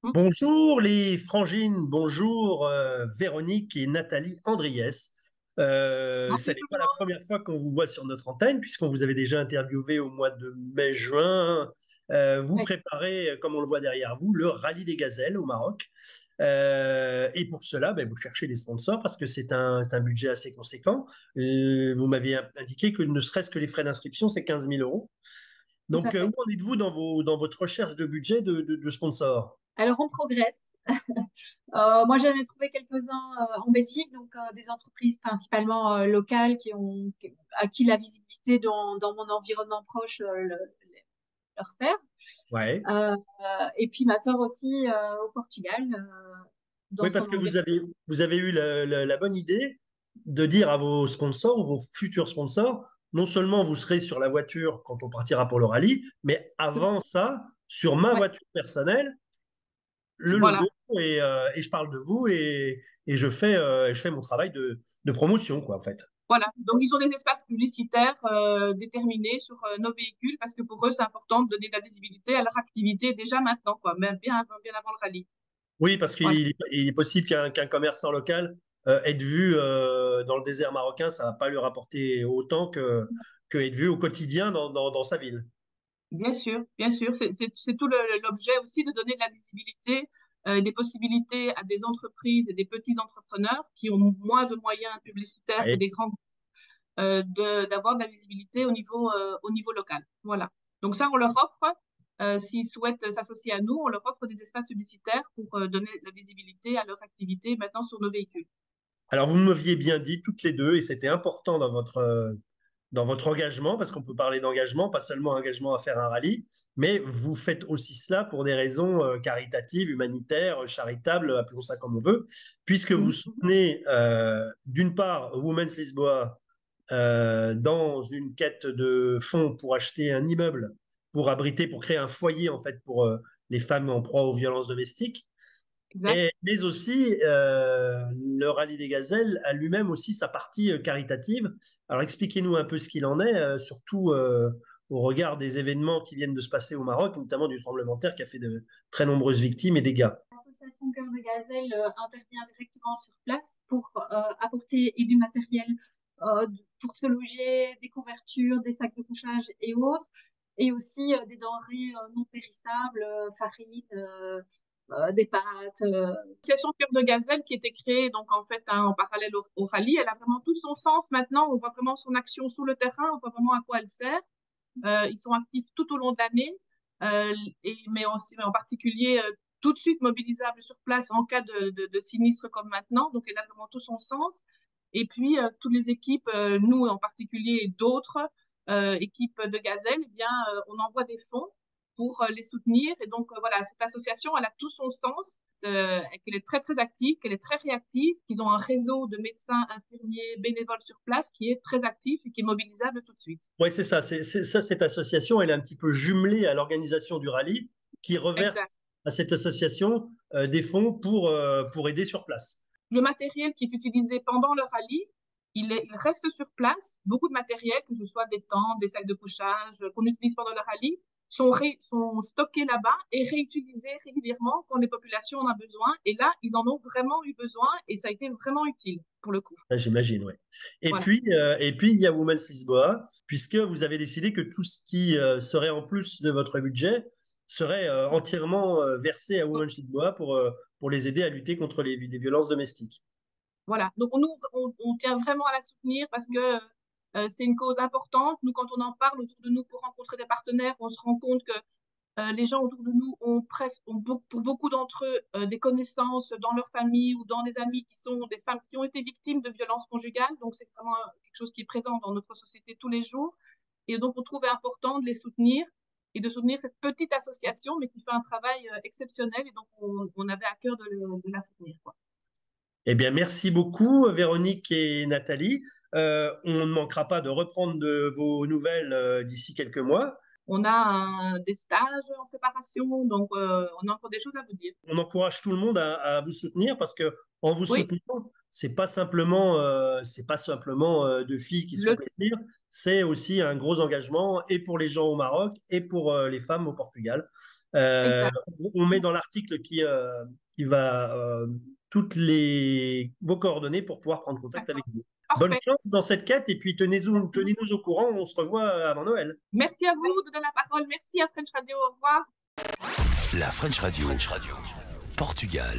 Bonjour les frangines, bonjour Véronique et Nathalie Andriès. Ce Bonjour n'est tout pas le la monde. première fois qu'on vous voit sur notre antenne, puisqu'on vous avait déjà interviewé au mois de mai-juin. Vous Oui, préparez, comme on le voit derrière vous, le rallye des gazelles au Maroc. Et pour cela, ben, vous cherchez des sponsors parce que c'est un budget assez conséquent. Vous m'aviez indiqué que ne serait-ce que les frais d'inscription, c'est 15 000 euros. tout à Donc, où fait. en êtes-vous dans votre recherche de budget de sponsors? Alors, on progresse. Moi, j'en ai trouvé quelques-uns en Belgique, donc des entreprises principalement locales à qui la visibilité dans mon environnement proche leur sert. Ouais. Et puis, ma sœur aussi au Portugal, dans Oui, parce son que environnement. vous avez eu la bonne idée de dire à vos sponsors ou vos futurs sponsors, non seulement vous serez sur la voiture quand on partira pour le rallye, mais avant ça, sur ma Ouais, voiture personnelle, le voilà. logo, et je parle de vous et je fais mon travail de promotion, quoi, en fait. Voilà. Donc, ils ont des espaces publicitaires déterminés sur nos véhicules parce que pour eux, c'est important de donner de la visibilité à leur activité déjà maintenant, quoi, même bien avant le rallye. Oui, parce Voilà. qu'il est possible qu'un commerçant local être vu dans le désert marocain, ça va pas lui rapporter autant que être vu au quotidien dans sa ville. Bien sûr, bien sûr. C'est tout l'objet aussi de donner de la visibilité, des possibilités à des entreprises et des petits entrepreneurs qui ont moins de moyens publicitaires que Oui. des grands, d'avoir de la visibilité au niveau local. Voilà. Donc ça, on leur offre, s'ils souhaitent s'associer à nous, on leur offre des espaces publicitaires pour donner de la visibilité à leur activité maintenant sur nos véhicules. Alors, vous m'aviez bien dit toutes les deux, et c'était important dans votre engagement, parce qu'on peut parler d'engagement, pas seulement engagement à faire un rallye, mais vous faites aussi cela pour des raisons caritatives, humanitaires, charitables, appelons ça comme on veut, puisque vous Mhm. soutenez d'une part Women's Lisboa dans une quête de fonds pour acheter un immeuble, pour créer un foyer en fait pour les femmes en proie aux violences domestiques. Exact. Mais aussi, le Rallye des Gazelles a lui-même aussi sa partie caritative. Alors expliquez-nous un peu ce qu'il en est, surtout au regard des événements qui viennent de se passer au Maroc, notamment du tremblement de terre qui a fait de très nombreuses victimes et dégâts. L'association Cœur de Gazelle intervient directement sur place pour apporter et du matériel pour se loger, des couvertures, des sacs de couchage et autres, et aussi des denrées non périssables, farine, des pâtes. L'association Cœur de Gazelle qui était créée donc en fait en parallèle au rallye, elle a vraiment tout son sens maintenant. On voit vraiment son action sur le terrain, on voit vraiment à quoi elle sert. Ils sont actifs tout au long de l'année, mais en particulier tout de suite mobilisables sur place en cas de sinistre comme maintenant. Donc, elle a vraiment tout son sens. Et puis, toutes les équipes, nous en particulier et d'autres équipes de Gazelle, eh bien, on envoie des fonds pour les soutenir. Et donc, voilà, cette association, elle a tout son sens, qu'elle est très, très active, qu'elle est très réactive, qu'ils ont un réseau de médecins, infirmiers, bénévoles sur place qui est très actif et qui est mobilisable tout de suite. Oui, c'est ça. Ça, cette association, elle est un petit peu jumelée à l'organisation du rallye, qui reverse Exact. à cette association des fonds pour aider sur place. Le matériel qui est utilisé pendant le rallye, il reste sur place. Beaucoup de matériel, que ce soit des tentes, des sacs de couchage qu'on utilise pendant le rallye, sont stockés là-bas et réutilisés régulièrement quand les populations en ont besoin. Et là, ils en ont vraiment eu besoin et ça a été vraiment utile pour le coup. Ah, j'imagine, oui. Et Voilà. puis, il y a Women's Lisboa, puisque vous avez décidé que tout ce qui serait en plus de votre budget serait entièrement versé à Women's Lisboa pour les aider à lutter contre les violences domestiques. Voilà. Donc, on tient vraiment à la soutenir parce que c'est une cause importante. Nous, quand on en parle autour de nous pour rencontrer des partenaires, on se rend compte que les gens autour de nous pour beaucoup d'entre eux, des connaissances dans leur famille ou dans des amis qui sont des femmes qui ont été victimes de violences conjugales. Donc, c'est vraiment quelque chose qui est présent dans notre société tous les jours. Et donc, on trouvait important de les soutenir et de soutenir cette petite association, mais qui fait un travail exceptionnel. Et donc, on avait à cœur de la soutenir, quoi. Eh bien, merci beaucoup, Véronique et Nathalie. On ne manquera pas de reprendre de vos nouvelles d'ici quelques mois. On a des stages en préparation, donc on a encore des choses à vous dire. On encourage tout le monde à vous soutenir parce que en vous Oui, soutenant, c'est pas simplement deux filles qui se font Le... plaisir, c'est aussi un gros engagement et pour les gens au Maroc et pour les femmes au Portugal. Euh, Exact. on met dans l'article qui va vos coordonnées pour pouvoir prendre contact avec D'accord. vous. Bonne Parfait. chance dans cette quête et puis Merci beaucoup. tenez-nous au courant, on se revoit avant Noël. Merci à vous de donner la parole. Merci à French Radio. Au revoir. La French Radio. Portugal.